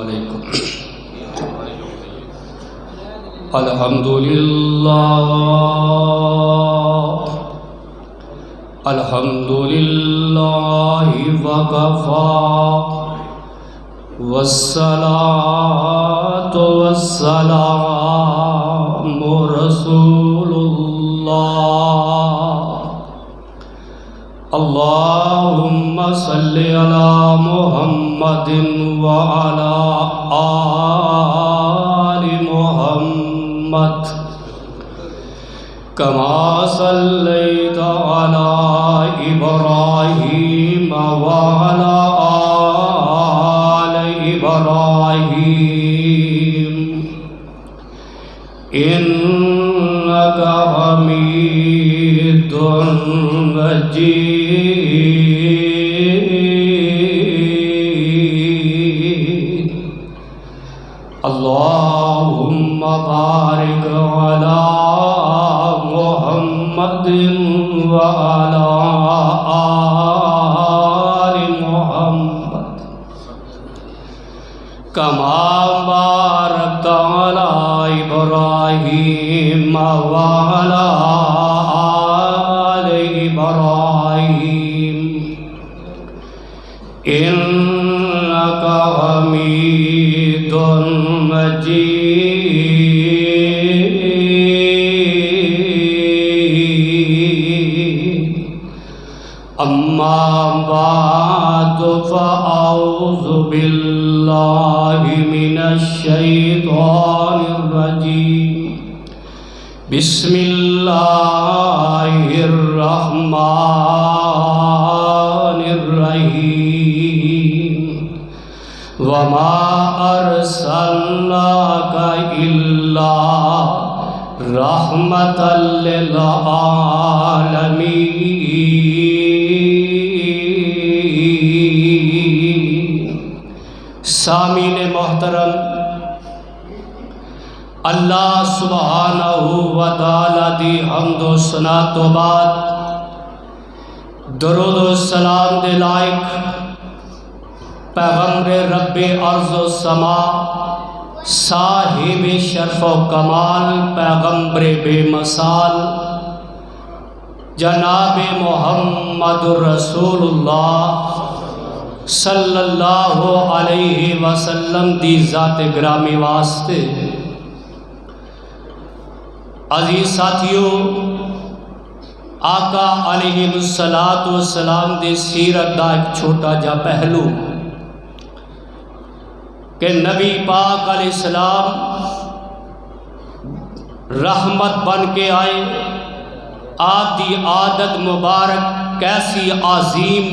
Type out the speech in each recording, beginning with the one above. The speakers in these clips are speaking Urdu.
علیکم۔ الحمدللہ الحمدللہ وکفی والصلاة والسلام رسول اللہ۔ اللہم صلی علی محمد وعلی آل محمد کما صلیت علی ابراہیم وعلی آل ابراہیم انک حمید مجید۔ اللہم بارک علی محمد وعلی آل محمد کما بارکت علی ابراہیم وعلی آل ابراہیم انک حمید مجید۔ اما بعد فاعوذ باللہ من الشیطان الرجیم۔ بسم اللہ الرحمن الرحیم۔ وما ارسلناک الا رحمۃ للعالمین۔ سامعین محترم، اللہ سبحانہ و تعالی دی حمد و ثنا تو بعد درود و سلام دے لائق پیغمبر رب ارض و سما، صاحب شرف و کمال، پیغمبر بے مثال، جناب محمد رسول اللہ صلی اللہ علیہ وسلم دی ذات گرامی واسطے۔ عزیز ساتھیو، آقا علیہ السلام دی سیرت دا ایک چھوٹا جا پہلو کہ نبی پاک علیہ السلام رحمت بن کے آئے۔ آپ دی عادت مبارک کیسی عظیم،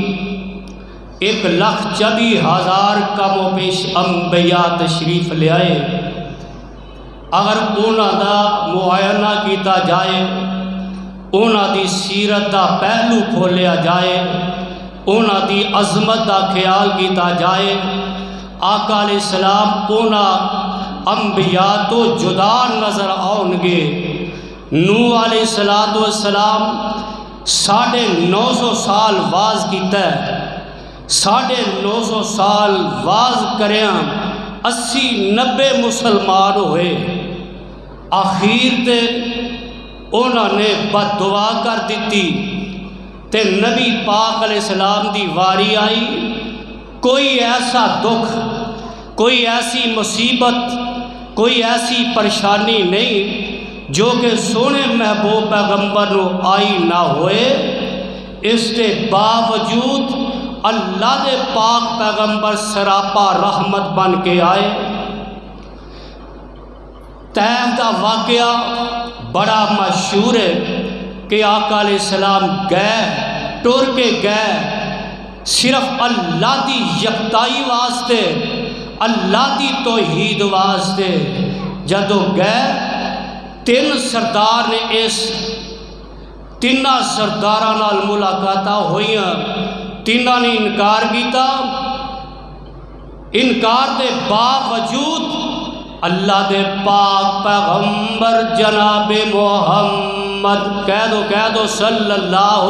1,24,000 کم و بیش انبیاء تشریف لے آئے۔ اگر انہاں دا معائنہ کیتا جائے، انہاں دی سیرت دا پہلو کھولیا جائے، انہاں دی عظمت دا خیال کیتا جائے، آقا علیہ السلام انہاں انبیاء تو جدا نظر آؤں گے۔ نوح علیہ السلام 950 سال واز کیتا ہے، 950 سال واز کریاں، 80-90 مسلمان ہوئے، آخیر تے انہوں نے بد دعا کر دیتی تے نبی پاک علیہ السلام دی واری آئی۔ کوئی ایسا دکھ، کوئی ایسی مصیبت، کوئی ایسی پریشانی نہیں جو کہ سونے محبوب پیغمبر نو آئی نہ ہوئے۔ اس کے باوجود اللہ دے پاک پیغمبر سراپا رحمت بن کے آئے۔ طیف دا واقعہ بڑا مشہور ہے کہ آقا علیہ السلام گئے، ٹر کے گئے، صرف اللہ دی یکتائی واسطے، اللہ دی توحید واسطے۔ جدو گئے، 3 سردار نے اس 3 سرداراں نال ملاقاتاں ہوئیاں، 3 نے انکار کیتا۔ انکار دے باوجود اللہ دے پاک پیغمبر جناب محمد کہہ دو صلی اللہ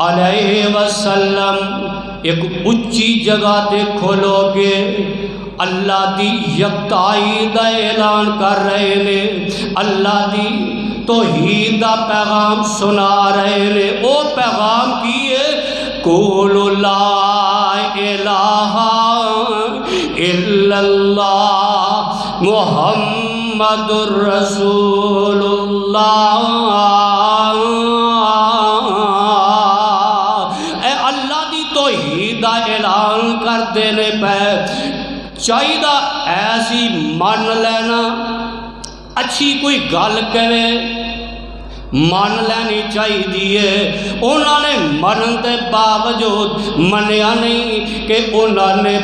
علیہ وسلم ایک اچھی جگہ تے کھولو گے، اللہ دی یکتائی دا اعلان کر رہے نے، اللہ دی توحید دا پیغام سنا رہے نے۔ او پیغام کی ہے قولوا لا الہ الا اللہ محمد رسول اللہ۔ اے اللہ دی توحید دا اعلان کر دینے پہ چاہیدہ ایسی مان لینا، اچھی کوئی گل کرے مان لینی چاہیے۔ انہوں نے منن دے باوجود منیا نہیں کہ انہوں نے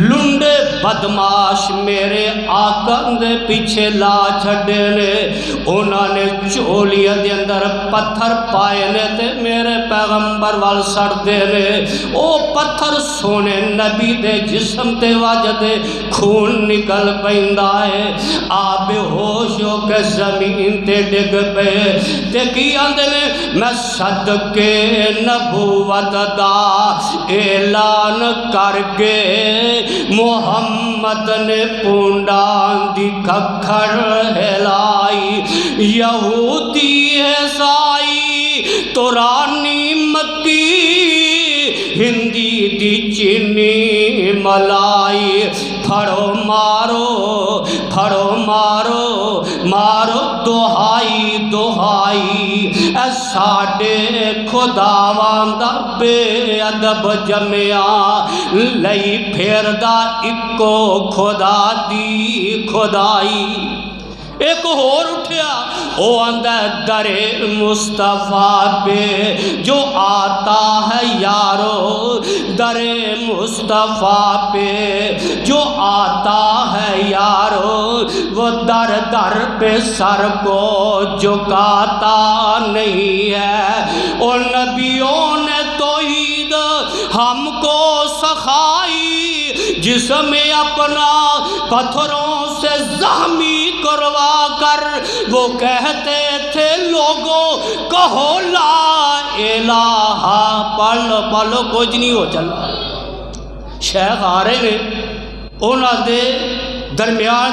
لنڈے بدماش میرے آقا دے پیچھے لا چھڑے نے، انہوں نے چولی دے اندر پتھر پائے نے تے میرے پیغمبر وال سڑ دے نے۔ او پتھر سونے نبی دے جسم تے وجدے خون نکل پیندا ہے، آپ ہوش ہو کے زمین تے ڈگ پے تے کی آندے نے میں صدقے نبوت دا اعلان کر کے محمد نے پونڈان دی کھکھڑ ہلائی، یہودی عیسائی تورانی مکی ہندی دی چینی ملائی، پھڑو مارو پھڑو مارو مارو دہائی دہائی، اے ساڈے خداواں دا بے ادب جمیا لئی پھیردا اکو خدا دی خدائی۔ ایک اور اٹھیا او اندہ در مصطفیٰ پہ جو آتا ہے یارو، در مصطفیٰ پہ جو آتا ہے یارو، وہ در در پہ سر کو جھکاتا نہیں ہے۔ اور نبیوں نے توحید ہم کو سکھائی، جسم اپنا پتھروں سے زخمی کروا کر وہ کہتے تھے لوگوں کہو لا الہ، پلو پلو کچھ نہیں ہو چلا۔ شیخ آ رہے نے انہاں دے درمیان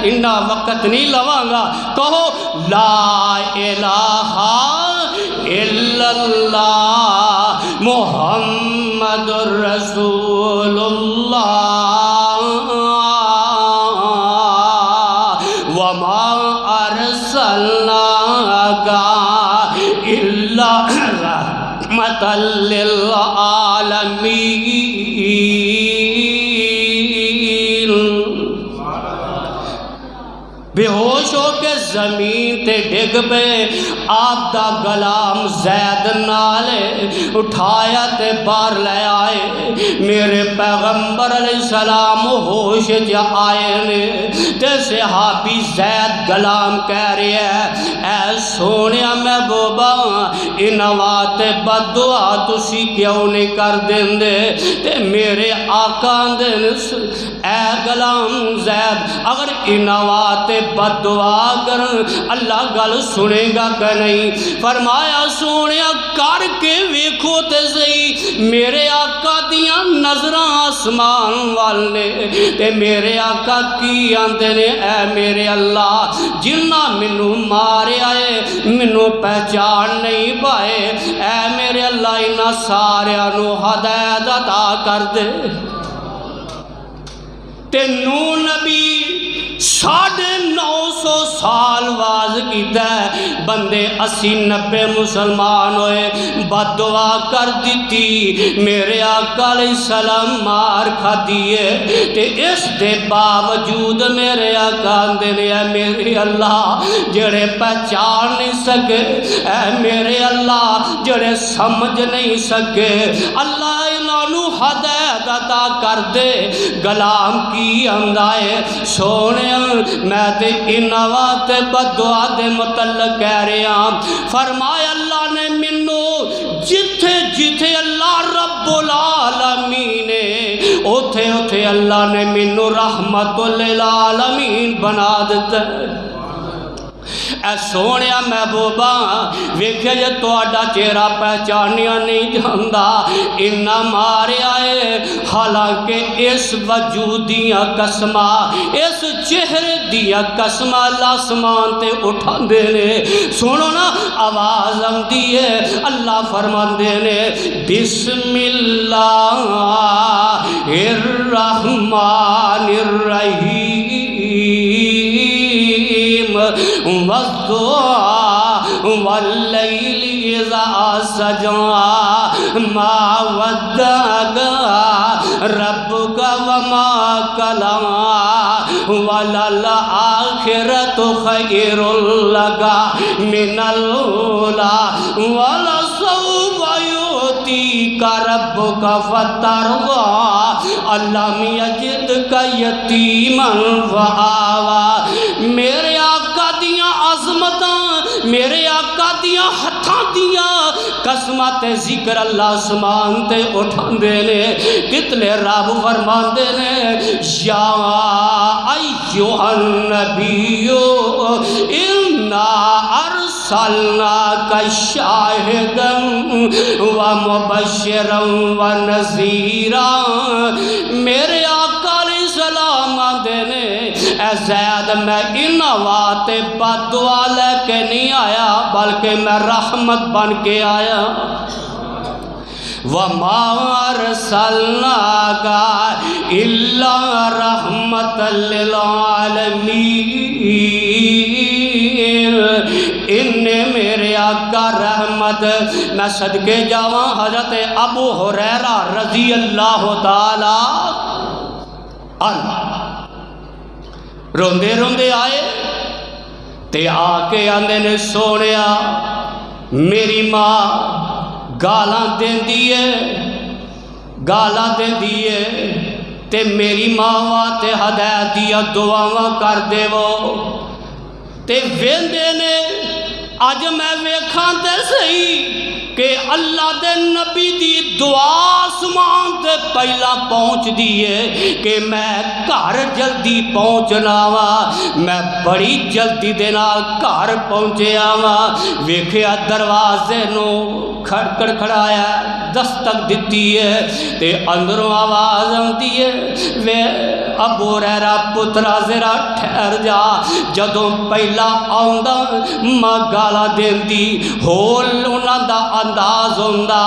انہا وقت نہیں لواں گا، کہو لا الہ الا اللہ محمد رسول اللہ، وما ارسلناک الا رحمۃ للعالمین۔ بے ہوش ہو کے زمین تے ڈگ پے، آپ دا غلام زید نالے اٹھایا تے بار لے آئے، میرے پیغمبر علیہ السلام ہوش جا آئے نے تے صحابی زید غلام کہہ رہے ہیں اے سونیا محبوبا انوات بد دعا تسی کیوں نہیں کر دیں دے؟ تے میرے آقا دن اے غلام زید اگر انوات بد دعا کر اللہ گل سنے گا کہ نہیں؟ فرمایا سونیا کر کے ویکھو تے صحیح، میرے آقا دیاں نظراں آسمان والے تے میرے آقا کی آندے نے اے میرے اللہ جنہ منو مارے آئے منو پہچان نہیں پائے، اے میرے اللہ انہاں ساریاں نو ہدایت عطا کر دے۔ تے نو نبی 950 سال واز کیتا ہے، بندے 80-90 مسلمان ہوئے، بد دعا کر دیتی، میرے آقا علیہ السلام مار کھا دیئے، تے اس دے باوجود میرے آقا دے اے میرے اللہ جڑے پہچان نہیں سکے، اے میرے اللہ جڑے سمجھ نہیں سکے، اللہ انہوں ہدایت عطا کر دے۔ غلام کی اندائے سونے میں تے انوات بد دعا دے متعلق کہہ رہے ہیں، فرمایا اللہ نے منو جتھے جتھے اللہ رب العالمین اوتھے اوتھے اللہ نے منو رحمت للعالمین بنا دیتا ہے۔ اے سونے محبوبہ ویکھیا جے تہاڈا چہرہ پہچانیا نہیں جاندا انہاں ماریا ہے حالانکہ اس وجود دیاں قسماں اس چہرے دیاں قسماں اللہ آسمان تے اٹھاندے نے سنو نا آواز آندی ہے اللہ فرماندے نے بسم اللہ الرحمن الرحیم والضحى واللیل اذا سجى ما ودعك ربك وما قلى وللآخرة خير لك من الأولى ولسوف يؤتيك ربك فترضى ألم يجدك يتيما فآوى میرے آقا دیاں عظمتاں میرے آقا دیاں ہتھاں دیاں قسمت ذکر اللہ آسمان تے اٹھاندے نے کتنے رب فرماندے نے یا ایھا النبی انا ارسلناک شاہدا ومبشرا ونذیرا میرے آقا علیہ السلام آندے نے اے زید میں انوات بددعا لے کے نہیں آیا بلکہ میں رحمت بن کے آیا وَمَا أَرْسَلْنَاكَ إِلَّا رَحْمَةً لِلْعَالَمِينَ انہیں میرے آقا رحمت میں صدقے جاواں حضرت ابو ہریرہ رضی اللہ تعالی عنہ روندے روندے آئے تے آکے آندے نے سونیا میری ماں گالاں دیندی ہے تے میری ماں واسطے ہدایت دیا دعاواں کر دے وہ تے ویندے نے اج میں ویکھاں تے صحیح کہ اللہ دے نبی دی دعا آسمان تے پہلا پہنچ دیئے کہ میں گھر جلدی پہنچنا وا میں بڑی جلدی دے نال گھر پہنچے آوا ویکھیا دروازے نو کھڑکڑ کھڑایا دستک دیتی ہے تے اندروں آواز آتی ہے وے ابو ہریرہ پترا ذرا ٹھہر جا جدوں پہلا آوندا ماں گالا دیندی ہول انہاں دا انداز ہوندا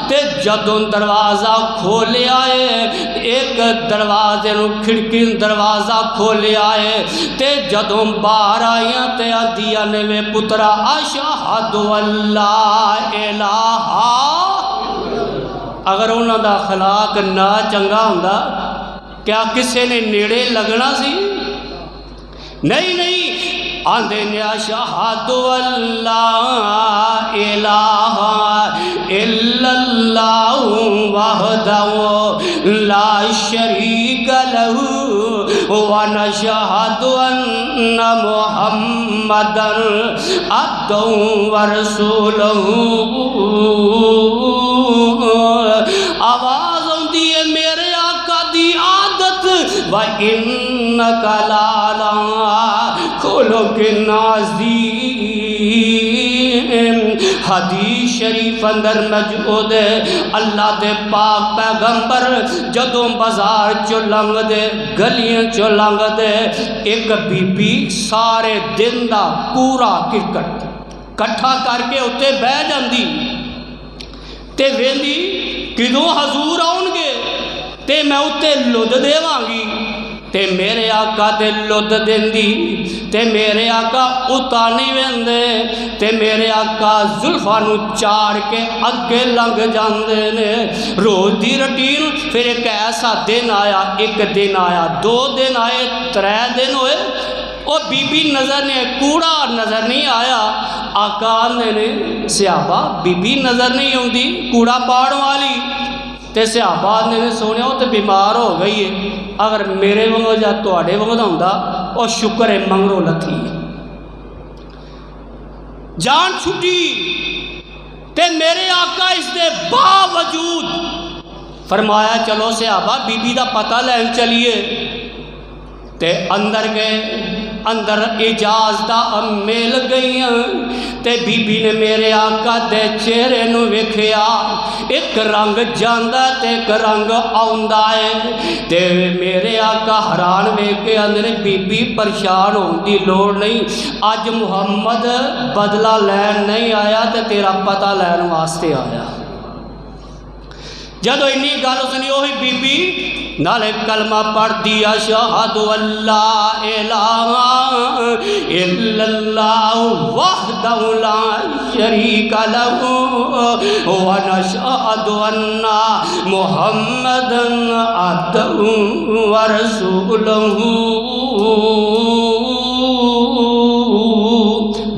تے جدوں دروازہ کھولے آئے ایک دروازے نو کھڑکی دروازہ کھولے آئے تے جدوں باہر آئیاں تے آدیاں نے وے پترا اشہد اللہ الہ اگر انہاں دا اخلاق نہ چنگا ہوندا کیا کسے نے نیڑے لگنا سی نہیں آندے نے اشہد اللہ الہ الا اللہ وحدہ لا شریک لہ ونشہد ان محمدا عبدہ ورسولہ آواز ہوندی ہے میرے آقا دی عادت وَإِنَّكَ لَعَلَىٰ خُلُقٍ عَظِيمٍ حدیث شریف اندر موجود ہے اللہ دے پاک پیغمبر جدوں بازار چو لنگ دے گلیاں چو لنگ دے ایک بی بی سارے دن دا پورا کرکٹ کٹھا کر کے اتے بہ جاندی تے ویندی کدوں حضور آؤں گے تے میں اتے لد دیوانگی تے میرے آقا تے لد دیندی تے میرے آقا اتانی ویندے تے میرے آقا زلفانو چار کے اگے لنگ جاندے نے روز دی روٹین پھر ایک ایسا دن آیا ایک دن آیا دو دن آئے ترے دن ہوئے وہ بی بی نظر نے کوڑا نظر نہیں آیا آقا نے صحابہ بی بی نظر نہیں ہوندی کوڑا پاڑ والی تے صحابہ نے سونے ہو تے بیمار ہو گئی ہے اگر میرے وگوں یا تواڈے وگوں دا ہوندا او شکر ہے منگرو لتھی جان چھٹی تے میرے آقا اس دے باوجود فرمایا چلو صحابہ بی بی دا پتہ لین چلیے تے اندر گئے اندر اجازت مل گئی تے بی بی نے میرے آقا دے چہرے نو ویکھیا، ایک رنگ جاندا تے ایک رنگ آوندا ہے، تے میرے آقا حیران ویکھ کے اندر بی بی پریشان ہون دی لوڑ نہیں، اج محمد بدلہ لین نہیں آیا تے تیرا پتہ لین واسطے آیا۔ جدو انی گل سنی وہی بی بی نالے کلمہ پڑھ دیا، اشہد اللہ الہ الا اللہ وحدہ لا شریک لہ ونشہد ان محمدا عبدہ ورسولہ۔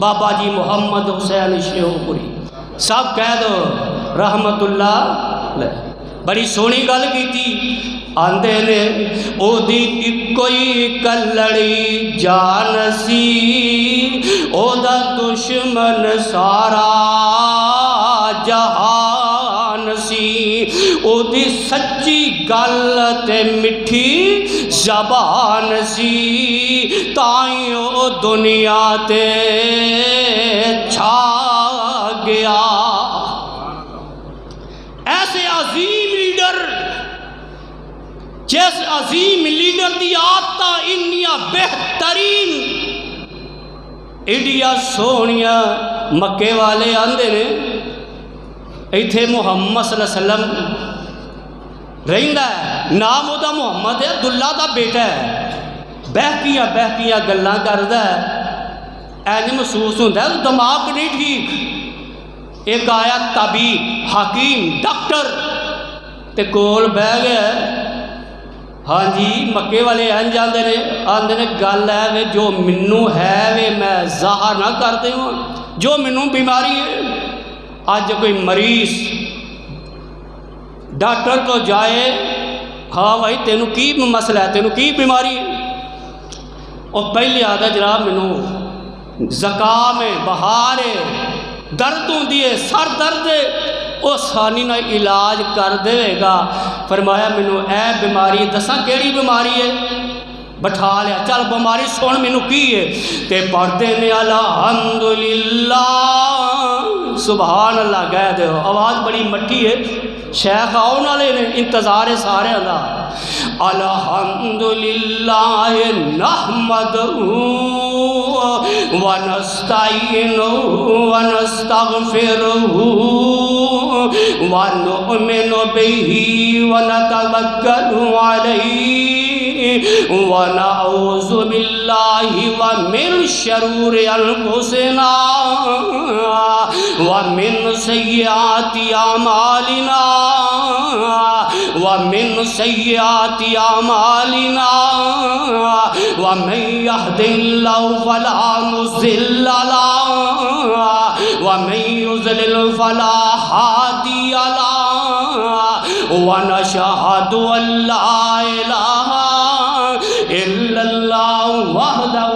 بابا جی محمد حسین شیوپوری سب کہہ دو رحمت اللہ علیہ۔ بڑی سونی گل کی تھی، آندے نے او دی کوئی کلڑی جان سی، او دا دشمن سارا جہان سی، او دی سچی گل تے مٹھی زبان سی، تائیں او دنیا تے چھا گیا۔ ایسے عظیم لیڈر، جیسے عظیم لیڈر دی آتا انیا بہترین ایڈیا سونیا مکے والے آندے نے ایتھے محمد صلی اللہ علیہ وسلم رہندا ہے، نام او دا محمد ہے، عبداللہ دا بیٹا ہے، بہتیاں گلاں کردا ہے، اینج محسوس ہوندا ہے دماغ نہیں ٹھیک۔ ایک آیا طبیب حکیم ڈاکٹر تے کول بہ گیا، ہاں جی مکے والے انج آندے نے گل ہے وے جو منو ہے وے میں ظاہر نہ کرتے ہوں، جو منو بیماری ہے۔ آج کوئی مریض ڈاکٹر کو جائے، ہاں بھائی تینوں کی مسئلہ ہے، تینوں کی بیماری ہے؟ اور پہلے آدھا جناب منو زکام ہے، بہار ہے، درد ہوں دیئے، سر درد ہے، وہ آسانی نہ علاج کر دے گا۔ فرمایا منو اے بیماری دساں کیڑی بیماری ہے؟ بٹھا لیا، چل بیماری سن منو کی ہے؟ تے پڑھتے نے الحمدللہ سبحان اللہ کہہ دے ہو، آواز بڑی مٹھی ہے، شیخ آؤ نالے نے انتظار سارے اللہ۔ الحمدللہ نحمدہ ونستعینہ ونستغفرہ ونؤمن بہ ونتوکل علیہ ونعوذ باللہ ومن شرور انفسنا ومن سیئات اعمالنا ومن يهد الله فلا مضل له ومن يضلل فلا هادي له ونشهد ان لا اله الا الله وحده۔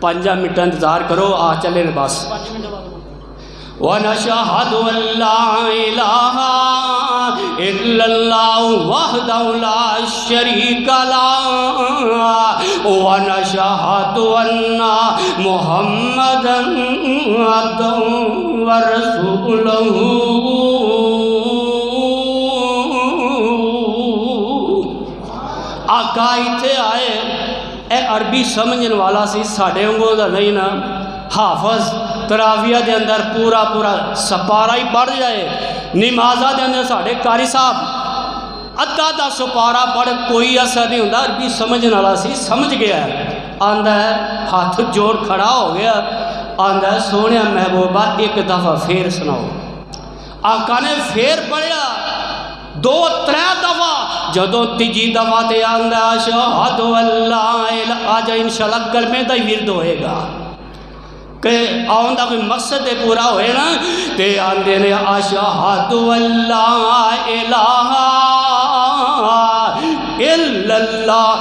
5 منٹ انتظار کرو، آ چلے بس۔ وَنَشْهَدُ أَن لَّا إِلَٰهَ إِلَّا اللَّهُ وَحْدَهُ لَا شَرِيكَ لَهُ وَنَشْهَدُ أَنَّ مُحَمَّدًا عَبْدُهُ وَرَسُولُهُ۔ آقا ایتھے آئے، اے عربی سمجھن والا سی، ساڑھے انگو دا نہیں نا، حافظ تراویہ دے اندر پورا سپارہ ہی پڑھ جائے، نمازہ دے اندر ساڑھے قاری صاحب ادھا سپارہ پڑھ کوئی اثر نہیں ہوندہ۔ عربی سمجھنے والا سی، سمجھ گیا ہے، آندہ ہے ہاتھ جوڑ کھڑا ہو گیا، آندہ ہے سونیا محبوبہ ایک دفعہ پھر سناؤ۔ آقا نے پھر پڑھیا 2-3 دفعہ، جدوں تیجی دفعہ تے آندہ اشہد اللہ آج انشاءاللہ کلمے دا ورد ہوئے گا کہ آن دا کوئی مقصد پورا ہوئے نا، تے آندے نے اشہد اللہ الہ الا اللہ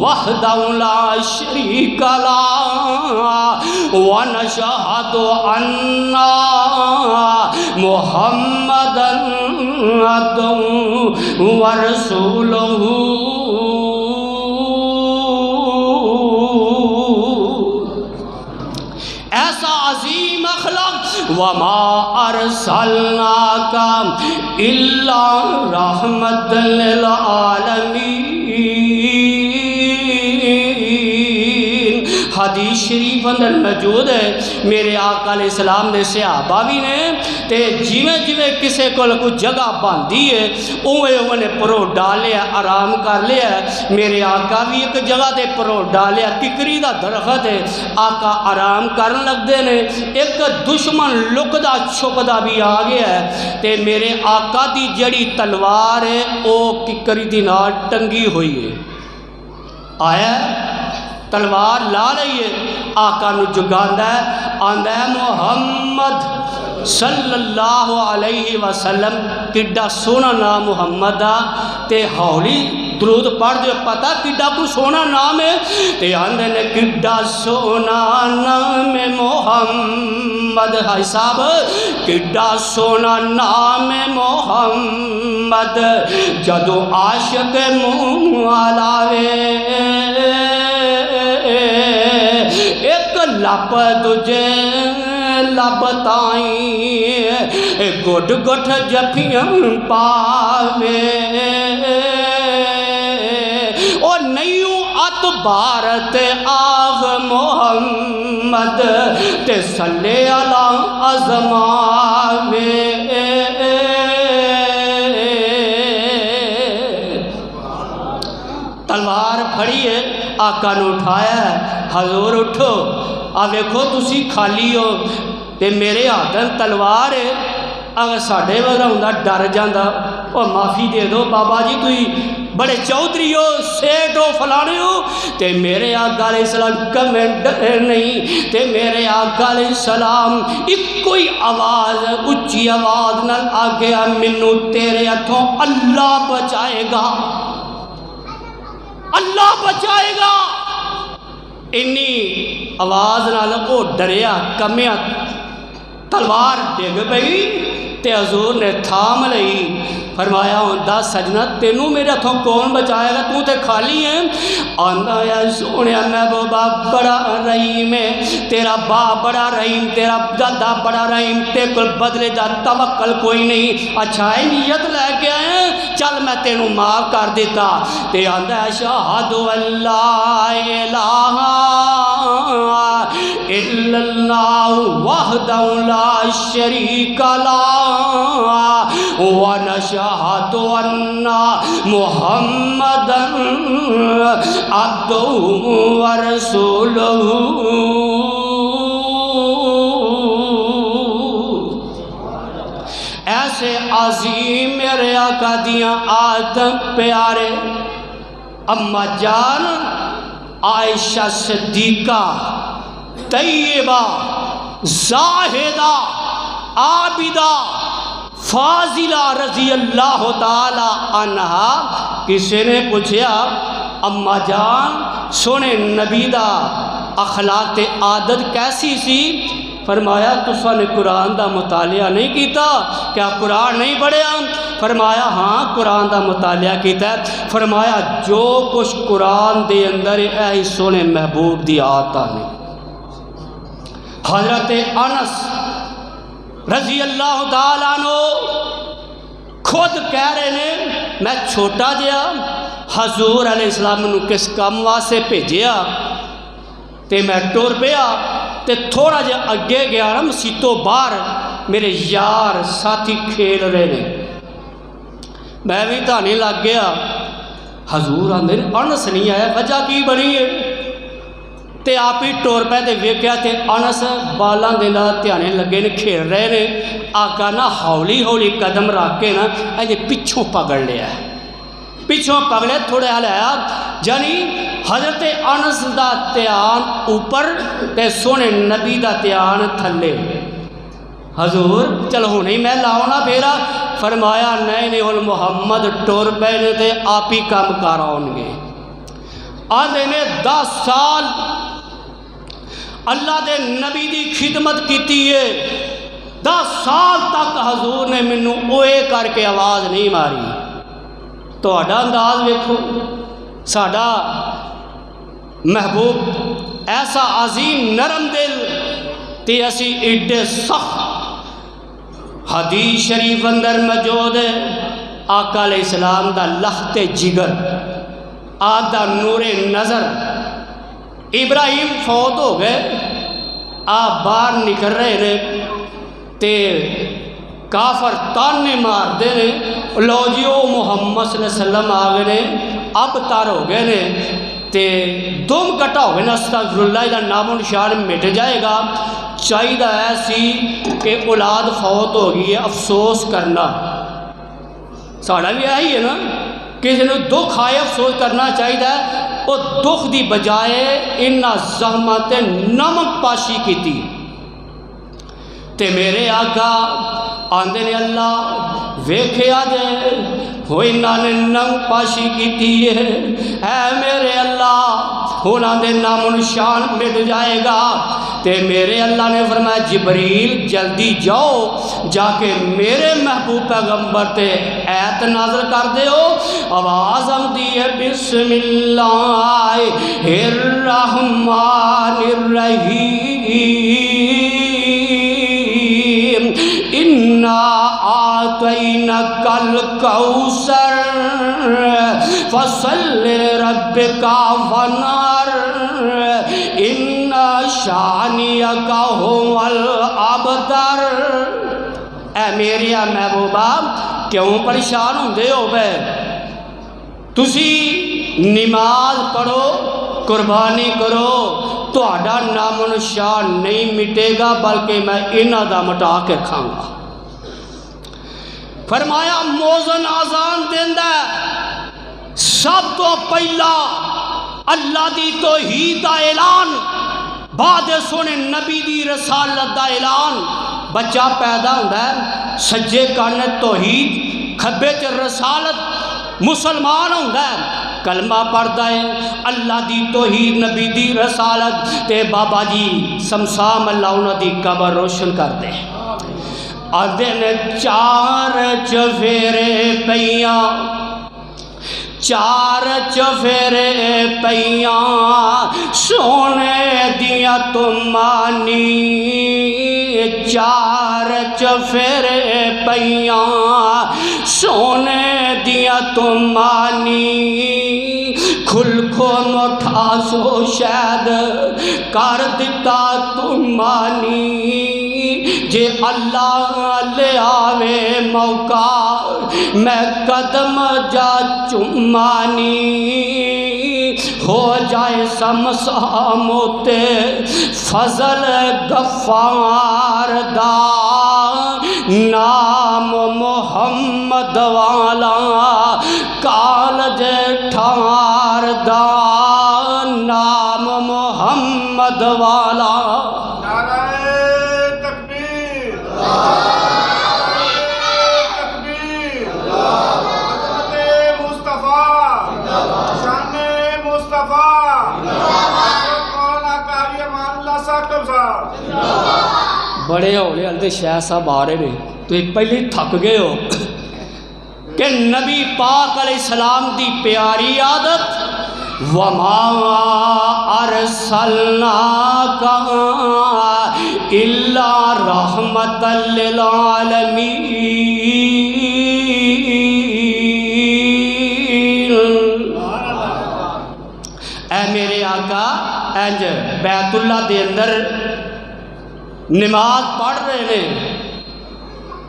وحدہ لا شریک لہ ونشہد ان محمدا عبدہ ورسولہ۔ وما ارسلناک الا رحمۃ للعالمین۔ حدیث شریف اندر موجود ہے، میرے آقا علیہ السلام نے صحابہ بھی نے تے جویں جویں کسے کول کوئی جگہ باندھی ہے اوے اوے پرو ڈالیا آرام کر لیا۔ میرے آقا بھی ایک جگہ تے پرو ڈالیا، ککری دا درخت ہے، آقا آرام کرن لگدے نے، ایک دشمن لکدا چھپدا بھی آ گیا ہے تے میرے آقا دی جڑی تلوار ہے او ککری دی نال ٹنگی ہوئی ہے۔ آیا تلوار لا لئیے، آقا نو جگاندہ ہے، آندہ ہے محمد صلی اللہ علیہ وسلم، کڈا سونا نام محمد دا تے ہولی درود پڑھ دے، پتہ کڈا کو سونا نام ہے تے آندے نے کڈا سونا نام محمد، ہائی صاحب کڈا سونا نام محمد، جدو عاشق منہ آلاوے ایک لب دجے لب تائیں گڈ گٹھ جفیاں پاوے، او نیوں ات بارت آغ محمد تے صلی علی ازماوے۔ تلوار پھڑی ہے، آقا نو اٹھایا ہے، حضور اٹھو، آ ویکھو تسی خالی ہو تے میرے ہاتھاں تلوار ہے، اگر ساڈے ورگا ہوندا ڈر جاندا، او معافی دے دو بابا جی تسی بڑے چودھری ہو، سیٹ ہو، فلانے ہو، تے میرے آقا علیہ السلام کمنٹ نہیں تے میرے آقا علیہ السلام ایک کوئی آواز اچھی آواز نال آگیا، منو تیرے ہتھوں اللہ بچائے گا، اللہ بچائے گا۔ انی آواز نال او ڈریا کمیا، تلوار ڈگ پئی تے حضور نے تھام لئی، فرمایا ہوندا سجنا تینوں میرے ہتھوں کون بچائے گا، تو تے خالی ہے؟ آندا یا سونیا محبوبہ بڑا رحیم ہے، تیرا باپ بڑا رحیم، تیرا دادا بڑا رحیم، تے کل بدلے دا توکل کوئی نہیں، اچھا ہے نیت لے کے آئے چل میں تینوں معاف کر دیتا۔ تے آندا ہے شہاد اللہ الہ الا اللہ وحدہ لا شریک لہ ونشہد ان محمدا عبدہ ورسولہ۔ ایسے عظیم میرے آقا دیاں آدم پیارے، اما جان عائشہ صدیقہ طیبہ زاہدہ عابدہ فاضلہ رضی اللہ تعالی عنہا، کسی نے پوچھا اما جان سونے نبی دا اخلاق عادت کیسی سی؟ فرمایا تساں نے قرآن دا مطالعہ نہیں کیتا، کیا قرآن نہیں پڑھیا؟ فرمایا ہاں قرآن دا مطالعہ کیتا ہے۔ فرمایا جو کچھ قرآن دے اندر ہے سونے محبوب دی آتا نہیں۔ حضرت انس رضی اللہ تعالیٰ عنہ خود کہہ رہے نے میں چھوٹا جہا حضور علیہ السلام نے کس کام واسطے بھیجیا تے میں ٹر پیا تے تھوڑا جہا اگے گیا نا مسجد تو باہر میرے یار ساتھی کھیل رہے نے، میں بھی دھانے لگ گیا، حضور آندے انس نہیں آیا، وجہ کی بنی ہے؟ تے آپ ہی ٹور پہ تے ویکھیا تے انس بالاں دے نال دھیانے لگے نے کھیل رہے نے، آقا نا ہولی ہولی قدم رکھ کے نا اجے پچھوں پکڑ لیا، پچھوں پکڑے تھوڑے حال آیا، یعنی حضرت انس دا دھیان اوپر تے سونے نبی دا دھیان تھلے۔ حضور چلو ہونے میں لاؤنا پھیرا، فرمایا نہیں ہن محمد ٹور پہ نے تے آپ ہی کام کر آؤں گے۔ آدھے نے 10 سال اللہ دے نبی دی خدمت کیتی ہے، 10 سال تک حضور نے منو اوے کر کے آواز نہیں ماری۔ تو اڈا انداز ویکھو، ساڈا محبوب ایسا عظیم نرم دل تے اسی ایڈے سخت حدیث شریف اندر موجود ہے آقا علیہ السلام دا لخت جگر آدھا نور نظر ابراہیم فوت ہو گئے آپ باہر نکل رہے نے تے کافر تانے مار دے نے لو جی او محمد صلی اللہ علیہ وسلم آ گئے نے اب تار ہو گئے نے تے دم کٹا ہو گئے نا استغفر اللہ دا نام و نشان مٹ جائے گا چاہیے ایسی کہ اولاد فوت ہو گئی ہے افسوس کرنا ساڑھا بھی یہی ہے نا کسی نے دکھ آئے افسوس کرنا چاہیے وہ دکھ دی بجائے انہا زحمت نمک پاشی کی تھی تے میرے آقا آندے نے اللہ ویکھے آجے ہوئی انہا نے نمک پاشی کی تھی اے میرے اللہ ہونا دے نام و نشان مٹ جائے گا تے میرے اللہ نے فرمایا جبریل جلدی جاؤ جا کے میرے محبوب پیغمبر تے ایت نازل کر دے ہو آواز ہم دیئے بسم اللہ الرحمن الرحیم اِنَّا آتَيْنَكَ الْكَوْثَرَ فَصَلِّ رَبِّكَ وَانْحَرْ إِنَّ شَانِئَكَ هُوَ الْأَبْتَرُ اے میرے محبوبہ کیوں پریشان ہوندے ہو بے تسی نماز پڑھو قربانی کرو تو آڈا نام و نشان نہیں مٹے گا بلکہ میں انہاں دا مٹا کے کھاؤں گا فرمایا موزن آزان دیندہ سب تو پہلا اللہ دی توحید دا اعلان بعد سونے نبی دی رسالت دا اعلان بچہ پیدا ہوندہ ہے سجے کانے توحید کھبے چ رسالت مسلمان ہوندہ ہے کلمہ پڑھتا ہے اللہ دی توحید نبی دی رسالت تے بابا جی سمسام اللہ انہوں دی قبر روشن کرتے ہیں آدھے نے چار چفیرے پیاں چار چفیرے پیاں سونے دیا تمانی چار چفیرے پیاں سونے دیا تمانی کھل کو مٹھا سو شاید کر دیتا تمانی جے اللہ لے آوے موقع میں قدم جا چمانی ہو جائے سمساموتے فضل غفار دا نام محمد والا کالج ٹھار دا نام محمد والا بڑے ہولے ہلتے شاہ صاحب آ رہے ہیں تو ایک پہلے تھک گئے ہو کہ نبی پاک علیہ السلام دی پیاری عادت وَمَا أَرْسَلْنَاكَ إِلَّا رَحْمَةً لِّلْعَالَمِينَ اے میرے آقا اینج بیت اللہ دے اندر نماز پڑھ رہے ہیں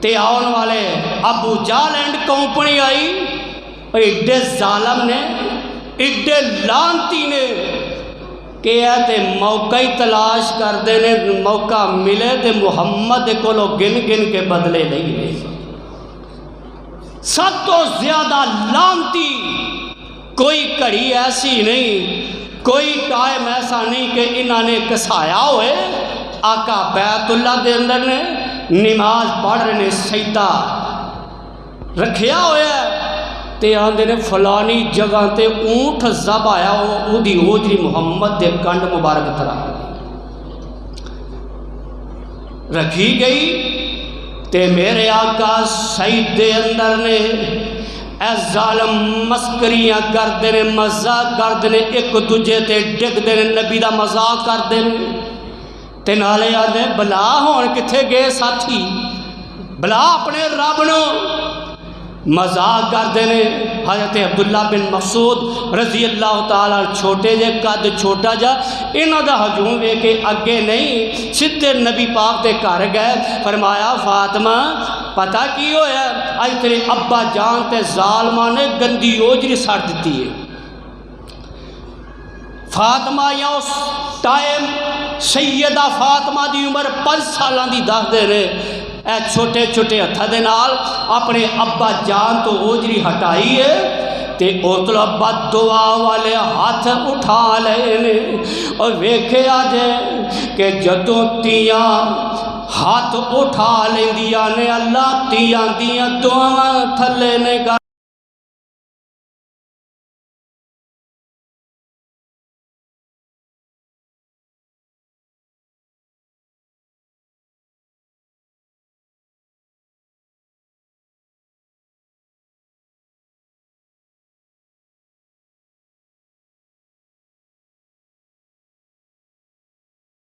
تے آن والے ابو جہل اینڈ کمپنی آئی ایڈے ظالم نے ایڈے لانتی نے کہ ایتے موقع ہی تلاش کر دینے موقع ملے تے محمد کو لو گن گن کے بدلے نہیں لے سب تو زیادہ لانتی کوئی کڑی ایسی نہیں کوئی ٹائم ایسا نہیں کہ انہوں نے کسایا ہوئے آقا بیت اللہ دے اندر نے نماز پڑھ رہے نے سجدہ رکھیا ہویا ہے تے آندے نے فلانی جگہ تے اونٹ زب آیا او دی اوجری محمد دے کنڈ مبارک طرح رکھی گئی تے میرے آقا سجد دے اندر نے اے ظالم مسکریاں کر دینے مزاق کر دینے ایک دجے تے ڈگ دینے نبی دا مزاق کر دینے تے نالے آدھے بلا ہون کتھے گئے ساتھی بلا اپنے رب نو مذاق کرتے ہیں۔ حضرت عبداللہ بن مسعود رضی اللہ تعالیٰ چھوٹے جے قد چھوٹا جا انہاں دا ہجوم وے کے اگے نہیں سدھے نبی پاک دے گھر گئے، فرمایا فاطمہ پتہ کی ہویا اج تیرے ابا جان تے ظالماں نے گندی اوجری سڑ دیتی ہے۔ فاطمہ یا اس ٹائم سیدہ فاطمہ دی عمر 5 سالاں دی دس دے رہے، اے چھوٹے چھوٹے ہتھاں دے نال اپنے ابا جان تو اوجری ہٹائی ہے تے اوتلا بد دعا والے ہاتھ اٹھا لے نے، اور ویکھے آجے کہ جدوں تیاں ہاتھ اٹھا لیندیاں نے اللہ تیاں دیاں دعاواں تھلے نے